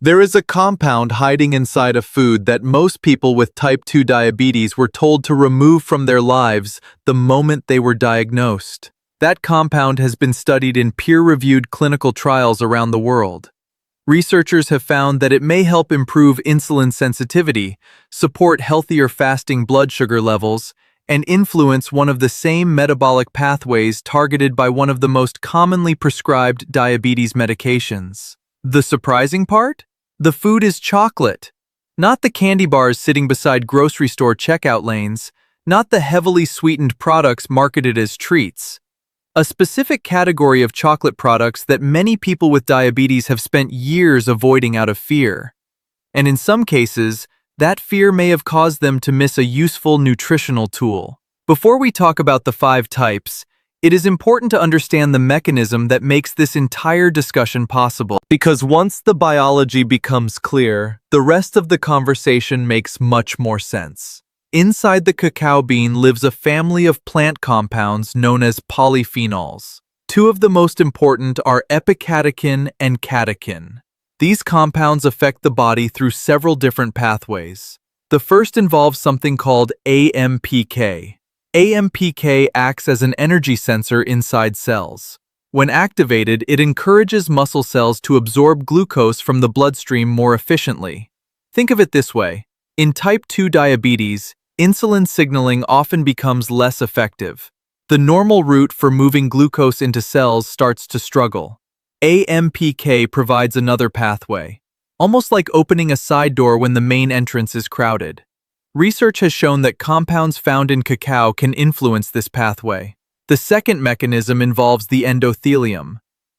There is a compound hiding inside a food that most people with type 2 diabetes were told to remove from their lives the moment they were diagnosed. That compound has been studied in peer-reviewed clinical trials around the world. Researchers have found that it may help improve insulin sensitivity, support healthier fasting blood sugar levels, and influence one of the same metabolic pathways targeted by one of the most commonly prescribed diabetes medications. The surprising part? The food is chocolate. Not the candy bars sitting beside grocery store checkout lanes, not the heavily sweetened products marketed as treats. A specific category of chocolate products that many people with diabetes have spent years avoiding out of fear. And in some cases, that fear may have caused them to miss a useful nutritional tool. Before we talk about the 5 types, it is important to understand the mechanism that makes this entire discussion possible. Because once the biology becomes clear, the rest of the conversation makes much more sense. Inside the cacao bean lives a family of plant compounds known as polyphenols. 2 of the most important are epicatechin and catechin. These compounds affect the body through several different pathways. The first involves something called AMPK. AMPK acts as an energy sensor inside cells. When activated, it encourages muscle cells to absorb glucose from the bloodstream more efficiently. Think of it this way. In type 2 diabetes, insulin signaling often becomes less effective. The normal route for moving glucose into cells starts to struggle. AMPK provides another pathway, almost like opening a side door when the main entrance is crowded. Research has shown that compounds found in cacao can influence this pathway. The second mechanism involves the endothelium.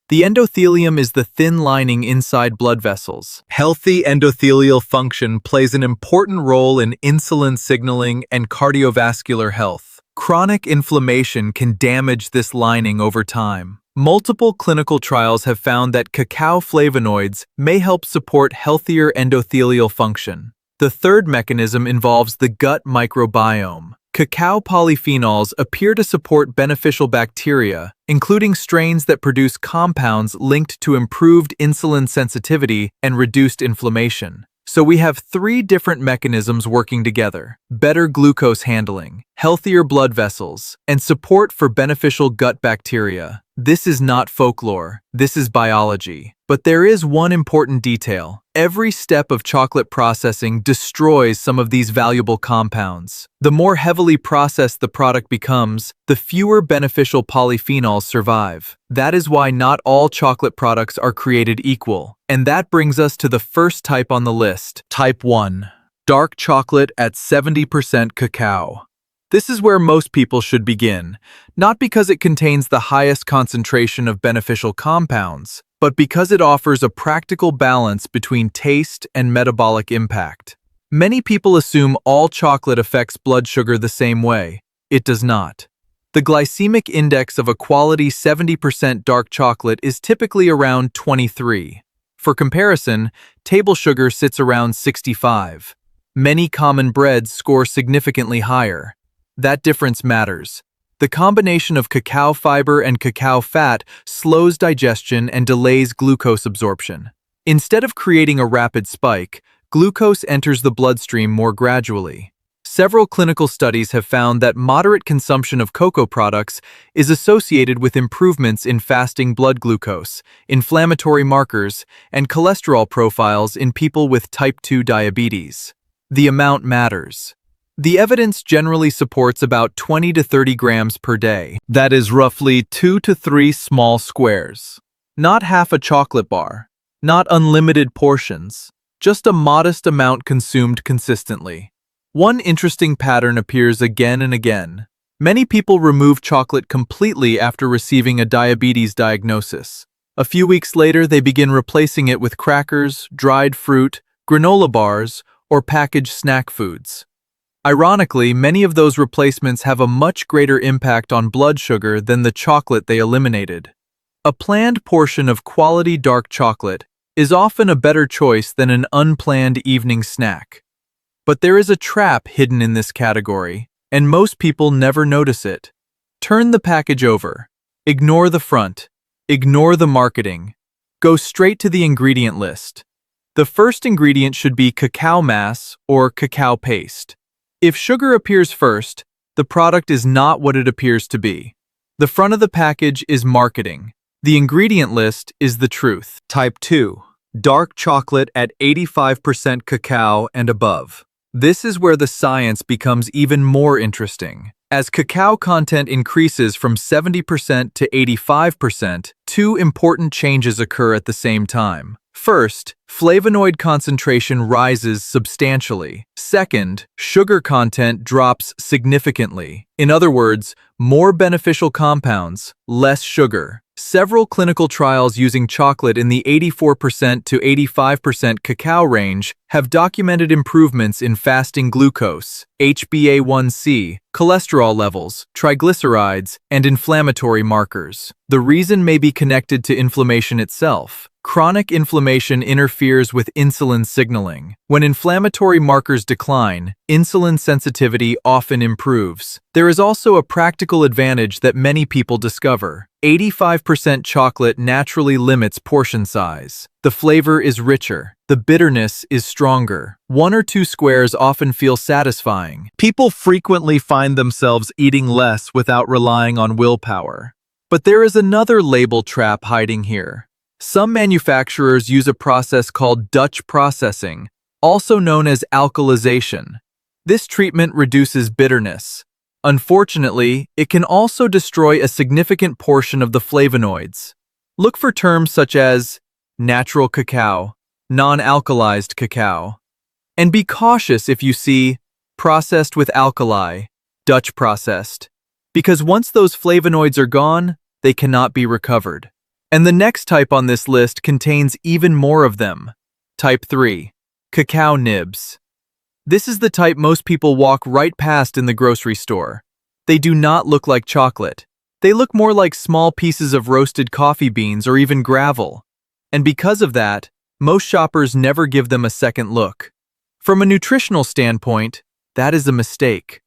The endothelium is the thin lining inside blood vessels. Healthy endothelial function plays an important role in insulin signaling and cardiovascular health. Chronic inflammation can damage this lining over time. Multiple clinical trials have found that cacao flavonoids may help support healthier endothelial function. The third mechanism involves the gut microbiome. Cacao polyphenols appear to support beneficial bacteria, including strains that produce compounds linked to improved insulin sensitivity and reduced inflammation. So we have 3 different mechanisms working together: better glucose handling, healthier blood vessels, and support for beneficial gut bacteria. This is not folklore, this is biology. But there is one important detail. Every step of chocolate processing destroys some of these valuable compounds. The more heavily processed the product becomes, the fewer beneficial polyphenols survive. That is why not all chocolate products are created equal. And that brings us to the first type on the list. Type 1. Dark chocolate at 70% cacao. This is where most people should begin, not because it contains the highest concentration of beneficial compounds, but because it offers a practical balance between taste and metabolic impact. Many people assume all chocolate affects blood sugar the same way. It does not. The glycemic index of a quality 70% dark chocolate is typically around 23. For comparison, table sugar sits around 65. Many common breads score significantly higher. That difference matters. The combination of cacao fiber and cacao fat slows digestion and delays glucose absorption. Instead of creating a rapid spike, glucose enters the bloodstream more gradually. Several clinical studies have found that moderate consumption of cocoa products is associated with improvements in fasting blood glucose, inflammatory markers, and cholesterol profiles in people with type 2 diabetes. The amount matters. The evidence generally supports about 20 to 30 grams per day. That is roughly 2 to 3 small squares. Not half a chocolate bar. Not unlimited portions. Just a modest amount consumed consistently. One interesting pattern appears again and again. Many people remove chocolate completely after receiving a diabetes diagnosis. A few weeks later, they begin replacing it with crackers, dried fruit, granola bars, or packaged snack foods. Ironically, many of those replacements have a much greater impact on blood sugar than the chocolate they eliminated. A planned portion of quality dark chocolate is often a better choice than an unplanned evening snack. But there is a trap hidden in this category, and most people never notice it. Turn the package over. Ignore the front. Ignore the marketing. Go straight to the ingredient list. The first ingredient should be cacao mass or cacao paste. If sugar appears first, the product is not what it appears to be. The front of the package is marketing. The ingredient list is the truth. Type 2. Dark chocolate at 85% cacao and above. This is where the science becomes even more interesting. As cacao content increases from 70% to 85%, two important changes occur at the same time. First, flavonoid concentration rises substantially. Second, sugar content drops significantly. In other words, more beneficial compounds, less sugar. Several clinical trials using chocolate in the 84% to 85% cacao range have documented improvements in fasting glucose, HbA1c, cholesterol levels, triglycerides, and inflammatory markers. The reason may be connected to inflammation itself. Chronic inflammation interferes with insulin signaling. When inflammatory markers decline, insulin sensitivity often improves. There is also a practical advantage that many people discover. 85% chocolate naturally limits portion size. The flavor is richer. The bitterness is stronger. 1 or 2 squares often feel satisfying. People frequently find themselves eating less without relying on willpower. But there is another label trap hiding here. Some manufacturers use a process called Dutch processing, also known as alkalization. This treatment reduces bitterness. Unfortunately, it can also destroy a significant portion of the flavonoids. Look for terms such as natural cacao, non-alkalized cacao. And be cautious if you see processed with alkali, Dutch processed, because once those flavonoids are gone, they cannot be recovered. And the next type on this list contains even more of them. Type 3. Cacao nibs. This is the type most people walk right past in the grocery store. They do not look like chocolate. They look more like small pieces of roasted coffee beans or even gravel. And because of that, most shoppers never give them a second look. From a nutritional standpoint, that is a mistake.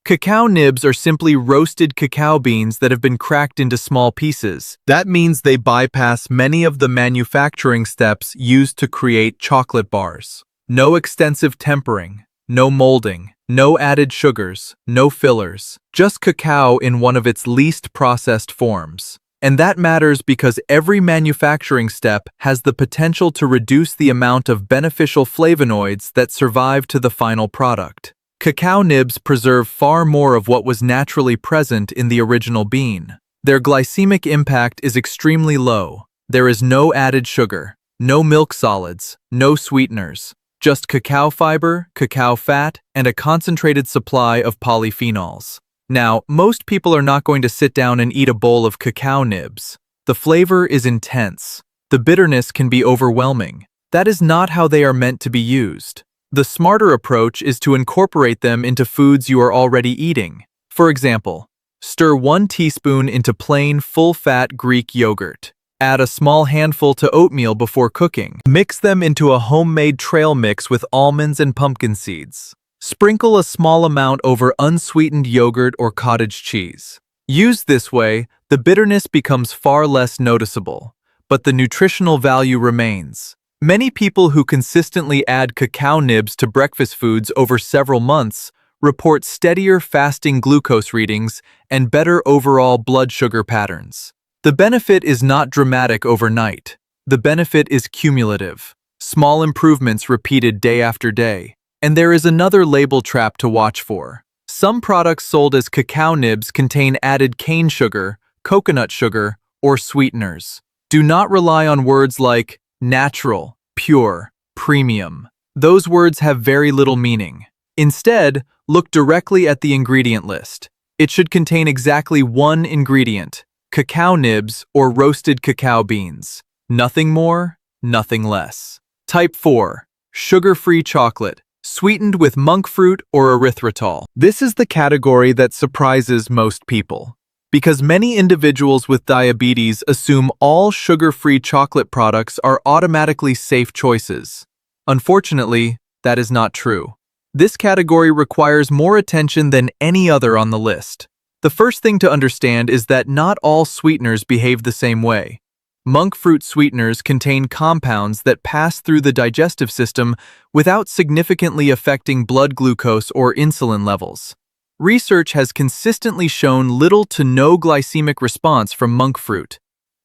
Cacao nibs are simply roasted cacao beans that have been cracked into small pieces. That means they bypass many of the manufacturing steps used to create chocolate bars. No extensive tempering, no molding, no added sugars, no fillers, just cacao in one of its least processed forms. And that matters because every manufacturing step has the potential to reduce the amount of beneficial flavonoids that survive to the final product. Cacao nibs preserve far more of what was naturally present in the original bean. Their glycemic impact is extremely low. There is no added sugar, no milk solids, no sweeteners, just cacao fiber, cacao fat, and a concentrated supply of polyphenols. Now, most people are not going to sit down and eat a bowl of cacao nibs. The flavor is intense. The bitterness can be overwhelming. That is not how they are meant to be used. The smarter approach is to incorporate them into foods you are already eating. For example, stir 1 teaspoon into plain, full-fat Greek yogurt. Add a small handful to oatmeal before cooking. Mix them into a homemade trail mix with almonds and pumpkin seeds. Sprinkle a small amount over unsweetened yogurt or cottage cheese. Used this way, the bitterness becomes far less noticeable, but the nutritional value remains. Many people who consistently add cacao nibs to breakfast foods over several months report steadier fasting glucose readings and better overall blood sugar patterns. The benefit is not dramatic overnight. The benefit is cumulative. Small improvements repeated day after day. And there is another label trap to watch for. Some products sold as cacao nibs contain added cane sugar, coconut sugar, or sweeteners. Do not rely on words like natural, pure, premium. Those words have very little meaning. Instead, look directly at the ingredient list. It should contain exactly one ingredient: cacao nibs or roasted cacao beans. Nothing more, nothing less. Type 4. Sugar-free chocolate, sweetened with monk fruit or erythritol. This is the category that surprises most people, because many individuals with diabetes assume all sugar-free chocolate products are automatically safe choices. Unfortunately, that is not true. This category requires more attention than any other on the list. The first thing to understand is that not all sweeteners behave the same way. Monk fruit sweeteners contain compounds that pass through the digestive system without significantly affecting blood glucose or insulin levels. Research has consistently shown little to no glycemic response from monk fruit.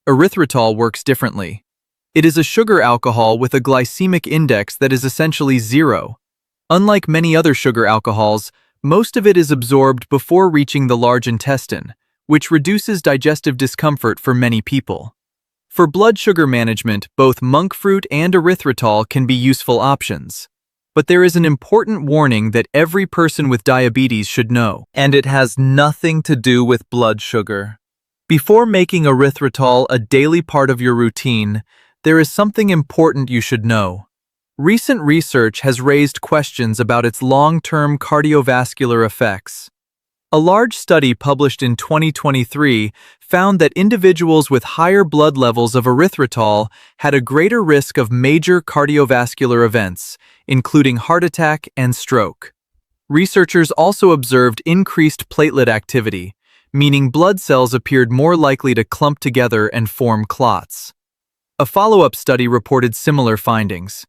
Erythritol works differently. It is a sugar alcohol with a glycemic index that is essentially zero. Unlike many other sugar alcohols, most of it is absorbed before reaching the large intestine, which reduces digestive discomfort for many people. For blood sugar management, both monk fruit and erythritol can be useful options. But there is an important warning that every person with diabetes should know, and it has nothing to do with blood sugar. Before making erythritol a daily part of your routine, there is something important you should know. Recent research has raised questions about its long-term cardiovascular effects. A large study published in 2023 found that individuals with higher blood levels of erythritol had a greater risk of major cardiovascular events, including heart attack and stroke. Researchers also observed increased platelet activity, meaning blood cells appeared more likely to clump together and form clots. A follow-up study reported similar findings.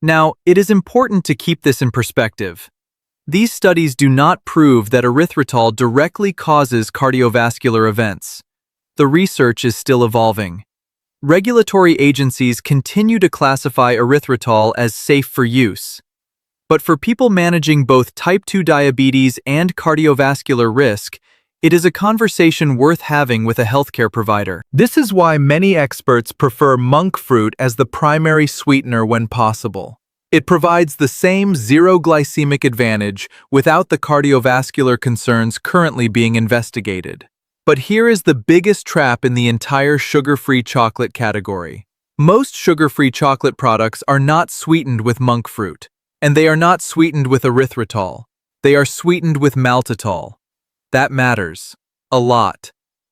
Now, it is important to keep this in perspective. These studies do not prove that erythritol directly causes cardiovascular events. The research is still evolving. Regulatory agencies continue to classify erythritol as safe for use. But for people managing both type 2 diabetes and cardiovascular risk, it is a conversation worth having with a healthcare provider. This is why many experts prefer monk fruit as the primary sweetener when possible. It provides the same zero glycemic advantage without the cardiovascular concerns currently being investigated. But here is the biggest trap in the entire sugar-free chocolate category. Most sugar-free chocolate products are not sweetened with monk fruit, and they are not sweetened with erythritol. They are sweetened with maltitol. That matters a lot.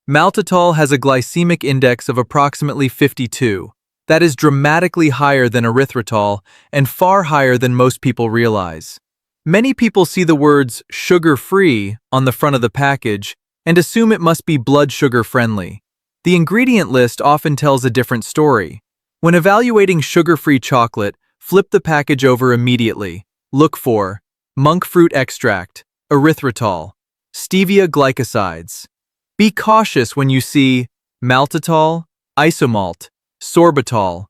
Maltitol has a glycemic index of approximately 52. That is dramatically higher than erythritol and far higher than most people realize. Many people see the words sugar-free on the front of the package and assume it must be blood sugar-friendly. The ingredient list often tells a different story. When evaluating sugar-free chocolate, flip the package over immediately. Look for monk fruit extract, erythritol, stevia glycosides. Be cautious when you see maltitol, isomalt, sorbitol,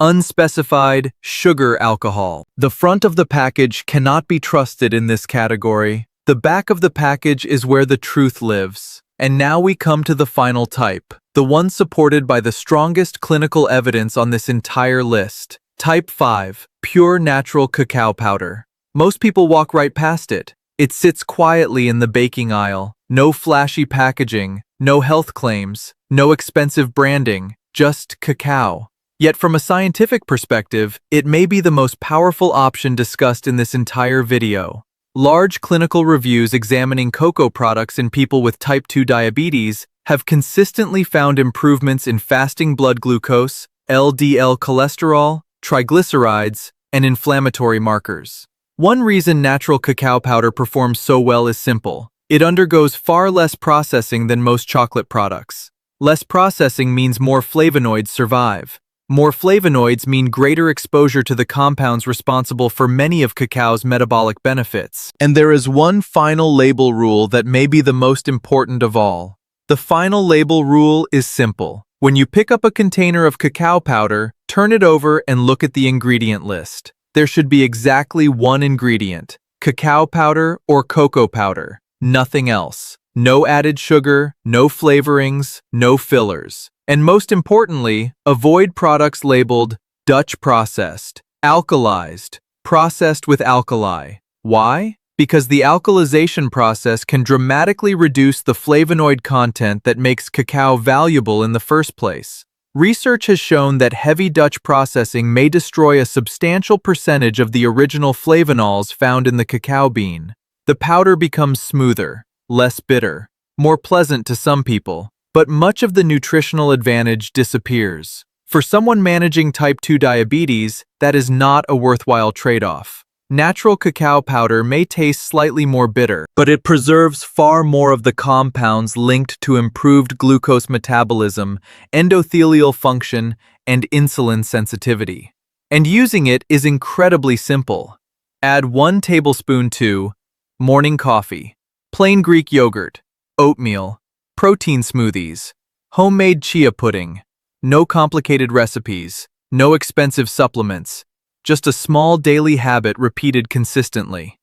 unspecified sugar alcohol. The front of the package cannot be trusted in this category. The back of the package is where the truth lives. And now we come to the final type, the one supported by the strongest clinical evidence on this entire list. Type 5, pure natural cacao powder. Most people walk right past it. It sits quietly in the baking aisle. No flashy packaging, no health claims, no expensive branding. Just cacao. Yet from a scientific perspective, it may be the most powerful option discussed in this entire video. Large clinical reviews examining cocoa products in people with type 2 diabetes have consistently found improvements in fasting blood glucose, LDL cholesterol, triglycerides, and inflammatory markers. One reason natural cacao powder performs so well is simple. It undergoes far less processing than most chocolate products. Less processing means more flavonoids survive. More flavonoids mean greater exposure to the compounds responsible for many of cacao's metabolic benefits. And there is one final label rule that may be the most important of all. The final label rule is simple. When you pick up a container of cacao powder, turn it over and look at the ingredient list. There should be exactly one ingredient: cacao powder or cocoa powder. Nothing else. No added sugar, no flavorings, no fillers. And most importantly, avoid products labeled Dutch processed, alkalized, processed with alkali. Why? Because the alkalization process can dramatically reduce the flavonoid content that makes cacao valuable in the first place. Research has shown that heavy Dutch processing may destroy a substantial percentage of the original flavonols found in the cacao bean. The powder becomes smoother, less bitter, more pleasant to some people, but much of the nutritional advantage disappears. For someone managing type 2 diabetes, that is not a worthwhile trade-off. Natural cacao powder may taste slightly more bitter, but it preserves far more of the compounds linked to improved glucose metabolism, endothelial function, and insulin sensitivity. And using it is incredibly simple. Add 1 tablespoon to morning coffee, plain Greek yogurt, oatmeal, protein smoothies, homemade chia pudding. No complicated recipes, no expensive supplements, just a small daily habit repeated consistently.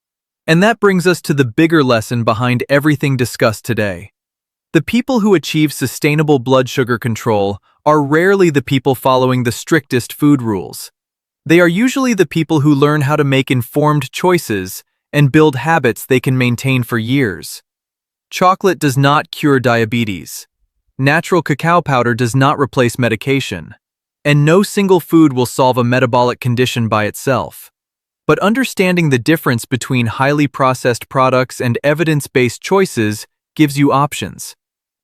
And that brings us to the bigger lesson behind everything discussed today. The people who achieve sustainable blood sugar control are rarely the people following the strictest food rules. They are usually the people who learn how to make informed choices and build habits they can maintain for years. Chocolate does not cure diabetes. Natural cacao powder does not replace medication. And no single food will solve a metabolic condition by itself. But understanding the difference between highly processed products and evidence-based choices gives you options.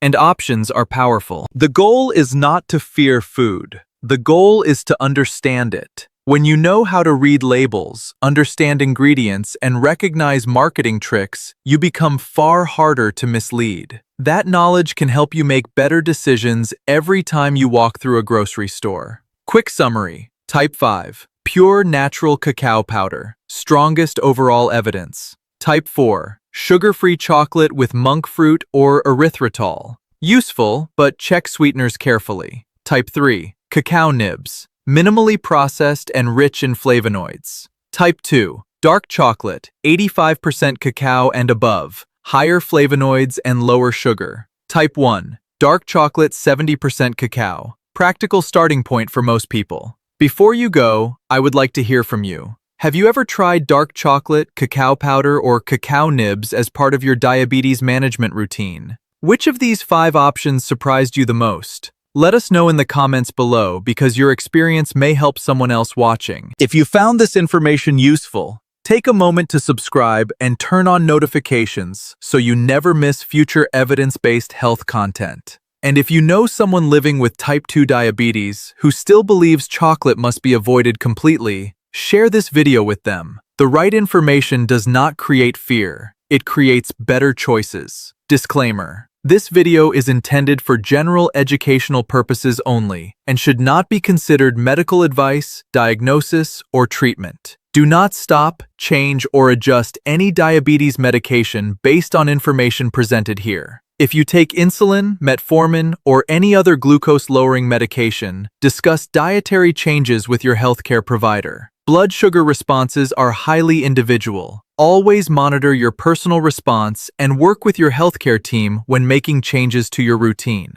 And options are powerful. The goal is not to fear food. The goal is to understand it. When you know how to read labels, understand ingredients, and recognize marketing tricks, you become far harder to mislead. That knowledge can help you make better decisions every time you walk through a grocery store. Quick summary. Type 5. Pure natural cacao powder. Strongest overall evidence. Type 4. Sugar-free chocolate with monk fruit or erythritol. Useful, but check sweeteners carefully. Type 3. Cacao nibs. Minimally processed and rich in flavonoids. Type 2. Dark chocolate, 85% cacao and above, higher flavonoids and lower sugar. Type 1. Dark chocolate, 70% cacao. Practical starting point for most people. Before you go, I would like to hear from you. Have you ever tried dark chocolate, cacao powder, or cacao nibs as part of your diabetes management routine? Which of these 5 options surprised you the most? Let us know in the comments below because your experience may help someone else watching. If you found this information useful, take a moment to subscribe and turn on notifications so you never miss future evidence-based health content. And if you know someone living with type 2 diabetes who still believes chocolate must be avoided completely, share this video with them. The right information does not create fear. It creates better choices. Disclaimer. This video is intended for general educational purposes only and should not be considered medical advice, diagnosis, or treatment. Do not stop, change, or adjust any diabetes medication based on information presented here. If you take insulin, metformin, or any other glucose-lowering medication, discuss dietary changes with your healthcare provider. Blood sugar responses are highly individual. Always monitor your personal response and work with your healthcare team when making changes to your routine.